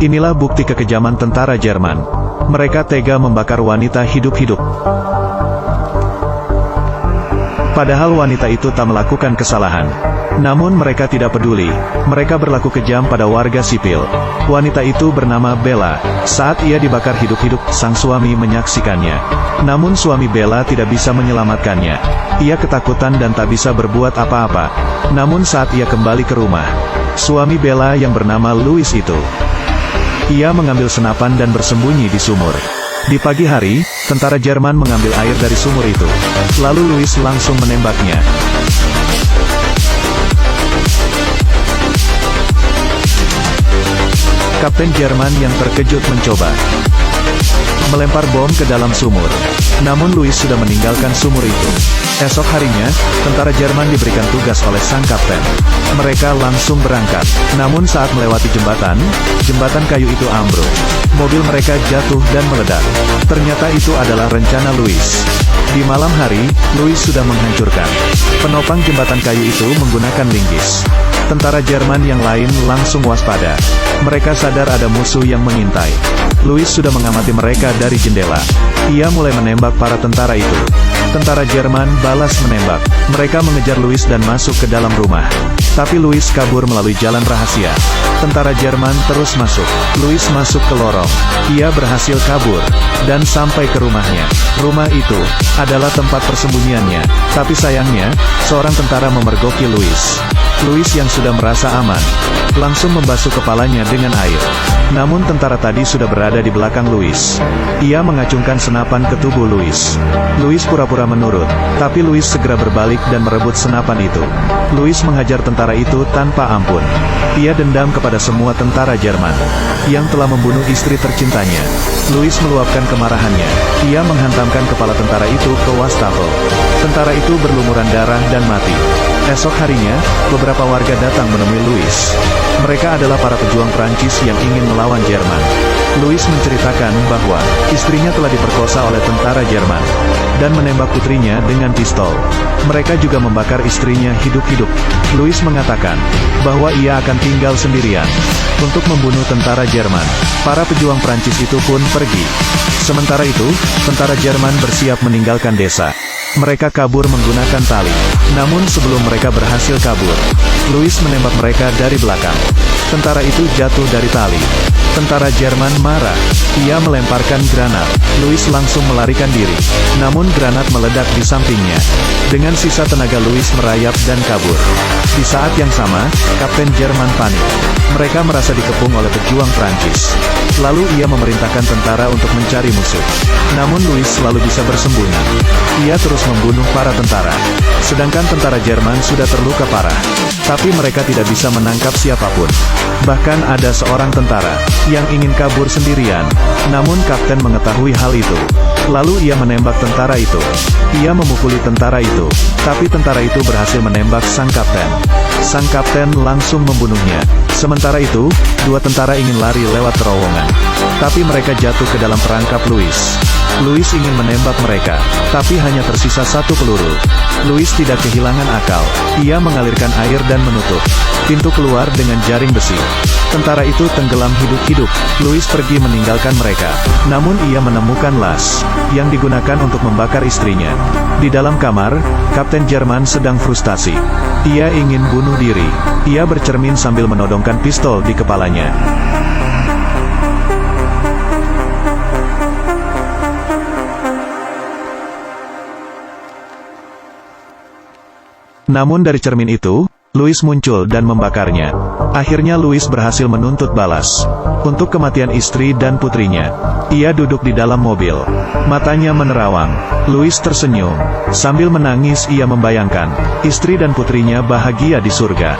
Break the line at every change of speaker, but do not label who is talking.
Inilah bukti kekejaman tentara Jerman. Mereka tega membakar wanita hidup-hidup. Padahal wanita itu tak melakukan kesalahan. Namun mereka tidak peduli. Mereka berlaku kejam pada warga sipil. Wanita itu bernama Bella. Saat ia dibakar hidup-hidup, sang suami menyaksikannya. Namun suami Bella tidak bisa menyelamatkannya. Ia ketakutan dan tak bisa berbuat apa-apa. Namun saat ia kembali ke rumah, suami Bella yang bernama Louis itu, ia mengambil senapan dan bersembunyi di sumur. Di pagi hari, tentara Jerman mengambil air dari sumur itu. Lalu Louis langsung menembaknya. Kapten Jerman yang terkejut mencoba melempar bom ke dalam sumur. Namun Louis sudah meninggalkan sumur itu. Esok harinya, tentara Jerman diberikan tugas oleh sang kapten. Mereka langsung berangkat. Namun saat melewati jembatan kayu itu ambruk. Mobil mereka jatuh dan meledak. Ternyata itu adalah rencana Louis. Di malam hari, Louis sudah menghancurkan penopang jembatan kayu itu menggunakan linggis. Tentara Jerman yang lain langsung waspada. Mereka sadar ada musuh yang mengintai. Louis sudah mengamati mereka dari jendela. Ia mulai menembak para tentara itu. Tentara Jerman balas menembak. Mereka mengejar Louis dan masuk ke dalam rumah. Tapi Louis kabur melalui jalan rahasia. Tentara Jerman terus masuk. Louis masuk ke lorong. Ia berhasil kabur dan sampai ke rumahnya. Rumah itu adalah tempat persembunyiannya. Tapi sayangnya, seorang tentara memergoki Louis. Louis yang sudah merasa aman, langsung membasuh kepalanya dengan air. Namun tentara tadi sudah berada di belakang Louis. Ia mengacungkan senapan ke tubuh Louis. Louis pura-pura menurut, tapi Louis segera berbalik dan merebut senapan itu. Louis menghajar tentara itu tanpa ampun. Ia dendam kepada semua tentara Jerman yang telah membunuh istri tercintanya. Louis meluapkan kemarahannya. Ia menghantamkan kepala tentara itu ke wastafel. Tentara itu berlumuran darah dan mati. Esok harinya, beberapa warga datang menemui Louis. Mereka adalah para pejuang Prancis yang ingin melawan Jerman. Louis menceritakan bahwa istrinya telah diperkosa oleh tentara Jerman dan menembak putrinya dengan pistol. Mereka juga membakar istrinya hidup-hidup. Louis mengatakan bahwa ia akan tinggal sendirian untuk membunuh tentara Jerman. Para pejuang Prancis itu pun pergi. Sementara itu, tentara Jerman bersiap meninggalkan desa. Mereka kabur menggunakan tali. Namun sebelum mereka berhasil kabur, Louis menembak mereka dari belakang. Tentara itu jatuh dari tali. Tentara Jerman marah. Ia melemparkan granat. Louis langsung melarikan diri. Namun granat meledak di sampingnya. Dengan sisa tenaga Louis merayap dan kabur. Di saat yang sama, Kapten Jerman panik. Mereka merasa dikepung oleh pejuang Prancis. Lalu ia memerintahkan tentara untuk mencari musuh. Namun Louis selalu bisa bersembunyi. Ia terus membunuh para tentara. Sedangkan tentara Jerman sudah terluka parah. Tapi mereka tidak bisa menangkap siapapun. Bahkan ada seorang tentara yang ingin kabur sendirian. Namun kapten mengetahui hal itu. Lalu ia menembak tentara itu. Ia memukuli tentara itu. Tapi tentara itu berhasil menembak sang kapten. Sang kapten langsung membunuhnya. Sementara itu, dua tentara ingin lari lewat terowongan. Tapi mereka jatuh ke dalam perangkap Louis. Louis ingin menembak mereka, tapi hanya tersisa satu peluru. Louis tidak kehilangan akal. Ia mengalirkan air dan menutup pintu keluar dengan jaring besi. Tentara itu tenggelam hidup-hidup. Louis pergi meninggalkan mereka. Namun ia menemukan las yang digunakan untuk membakar istrinya. Di dalam kamar, Kapten Jerman sedang frustasi. Ia ingin bunuh diri. Ia bercermin sambil menodongkan pistol di kepalanya. Namun dari cermin itu, Louis muncul dan membakarnya. Akhirnya Louis berhasil menuntut balas untuk kematian istri dan putrinya. Ia duduk di dalam mobil. Matanya menerawang. Louis tersenyum. Sambil menangis ia membayangkan istri dan putrinya bahagia di surga.